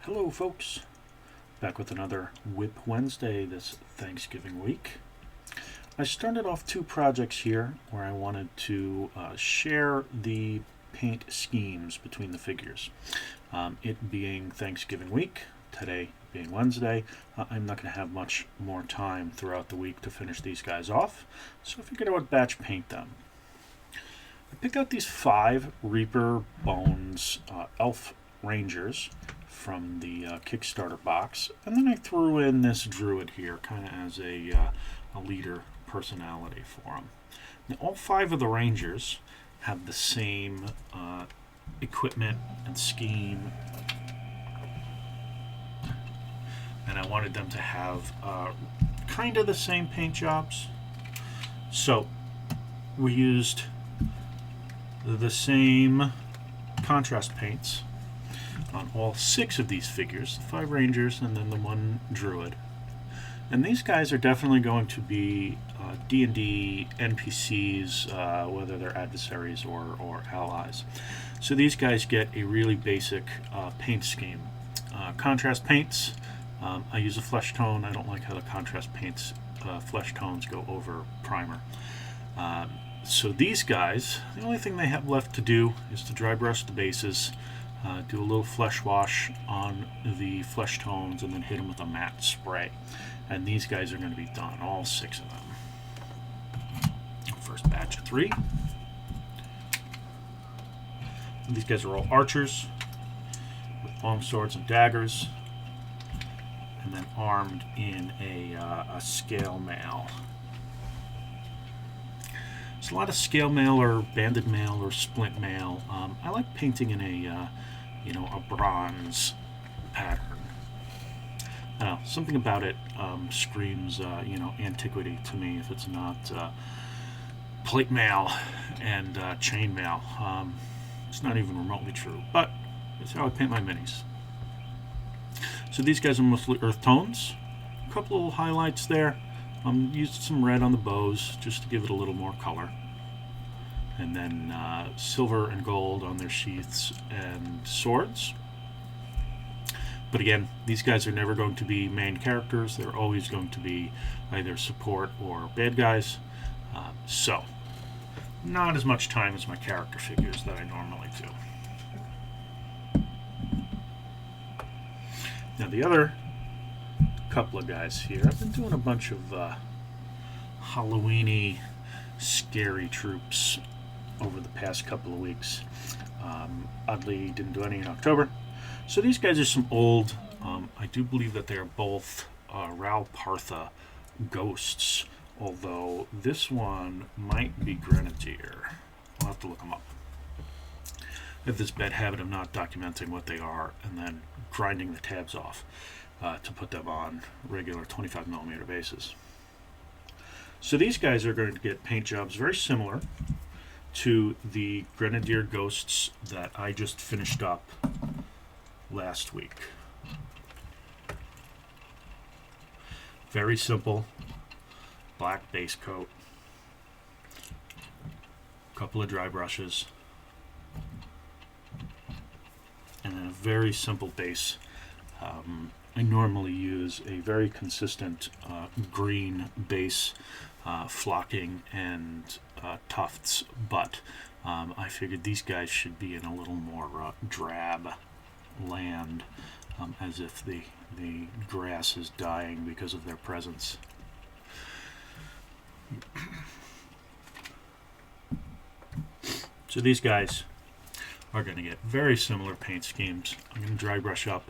Hello folks, back with another Wip Wednesday this Thanksgiving week. I started off two projects here where I wanted to share the paint schemes between the figures. It being Thanksgiving week, today being Wednesday, I'm not going to have much more time throughout the week to finish these guys off, so I figured I would batch paint them. I picked out these 5 Reaper Bones Elf Rangers from the Kickstarter box, and then I threw in this druid here kind of as a leader personality for him. Now, all 5 of the Rangers have the same equipment and scheme, and I wanted them to have kind of the same paint jobs. So we used the same contrast paints on all 6 of these figures, the 5 Rangers and then the 1 Druid. And these guys are definitely going to be D&D NPCs, whether they're adversaries or allies. So these guys get a really basic paint scheme. Contrast paints, I use a flesh tone. I don't like how the contrast paints flesh tones go over primer. So these guys, the only thing they have left to do is to dry brush the bases, do a little flesh wash on the flesh tones, and then hit them with a matte spray. And these guys are going to be done, all 6 of them. First batch of 3. These guys are all archers with long swords and daggers, and then armed in a scale mail. There's a lot of scale mail or banded mail or splint mail. I like painting in a bronze pattern. I don't know, something about it screams antiquity to me if it's not plate mail and chain mail. It's not even remotely true, but that's how I paint my minis. So these guys are mostly earth tones. A couple little highlights there. Used some red on the bows just to give it a little more color. And then silver and gold on their sheaths and swords. But again, these guys are never going to be main characters. They're always going to be either support or bad guys. So, not as much time as my character figures that I normally do. Now the other couple of guys here, I've been doing a bunch of Halloween-y scary troops over the past couple of weeks. Oddly, didn't do any in October. So these guys are some old, I do believe that they are both Ral Partha ghosts, although this one might be Grenadier. I'll have to look them up. I have this bad habit of not documenting what they are and then grinding the tabs off to put them on regular 25mm bases. So these guys are going to get paint jobs very similar to the Grenadier Ghosts that I just finished up last week. Very simple, black base coat, couple of dry brushes, and then a very simple base. I normally use a very consistent green base, flocking and tufts, but I figured these guys should be in a little more drab land, as if the grass is dying because of their presence. So these guys are going to get very similar paint schemes. I'm going to dry brush up.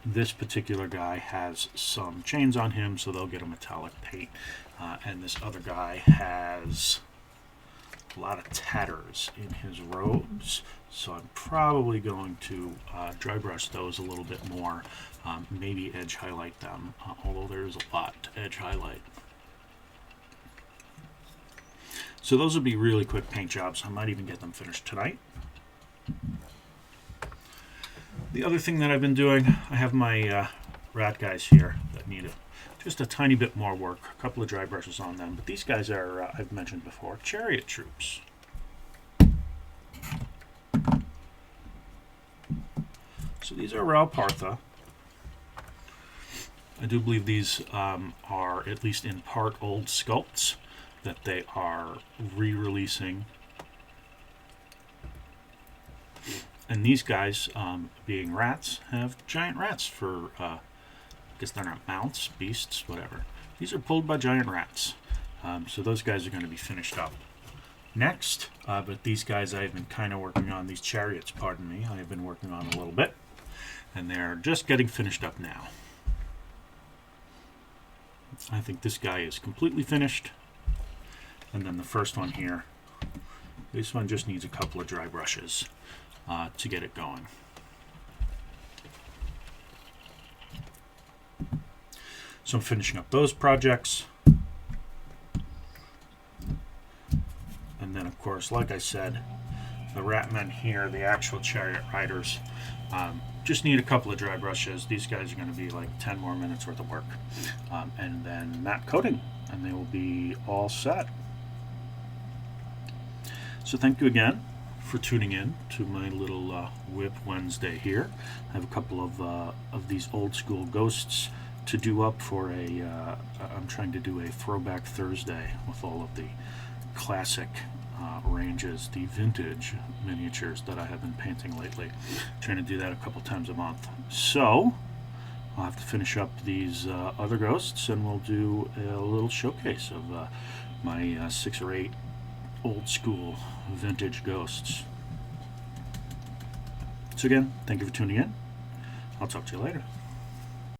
This particular guy has some chains on him, so they'll get a metallic paint. And this other guy has a lot of tatters in his robes, so I'm probably going to dry brush those a little bit more, maybe edge highlight them, although there's a lot to edge highlight. So those will be really quick paint jobs. I might even get them finished tonight. The other thing that I've been doing, I have my rat guys here that need just a tiny bit more work, a couple of dry brushes on them, but these guys are, I've mentioned before, chariot troops. So these are Raupartha. I do believe these are at least in part old sculpts that they are re-releasing. And these guys, being rats, have giant rats for, I guess they're not mounts, beasts, whatever. These are pulled by giant rats. So those guys are going to be finished up next. But these guys I've been kind of working on, these chariots, pardon me, I've been working on a little bit. And they're just getting finished up now. I think this guy is completely finished. And then the first one here, this one just needs a couple of dry brushes to get it going. So I'm finishing up those projects. And then, of course, like I said, the Ratmen here, the actual chariot riders, just need a couple of dry brushes. These guys are going to be like 10 more minutes worth of work. And then matte coating, and they will be all set. So thank you again for tuning in to my little Wip Wednesday here. I have a couple of these old school ghosts to do up for I'm trying to do a throwback Thursday with all of the classic ranges, the vintage miniatures that I have been painting lately. Trying to do that a couple times a month. So I'll have to finish up these other ghosts, and we'll do a little showcase of my 6 or 8 old school vintage ghosts. So again, thank you for tuning in. I'll talk to you later.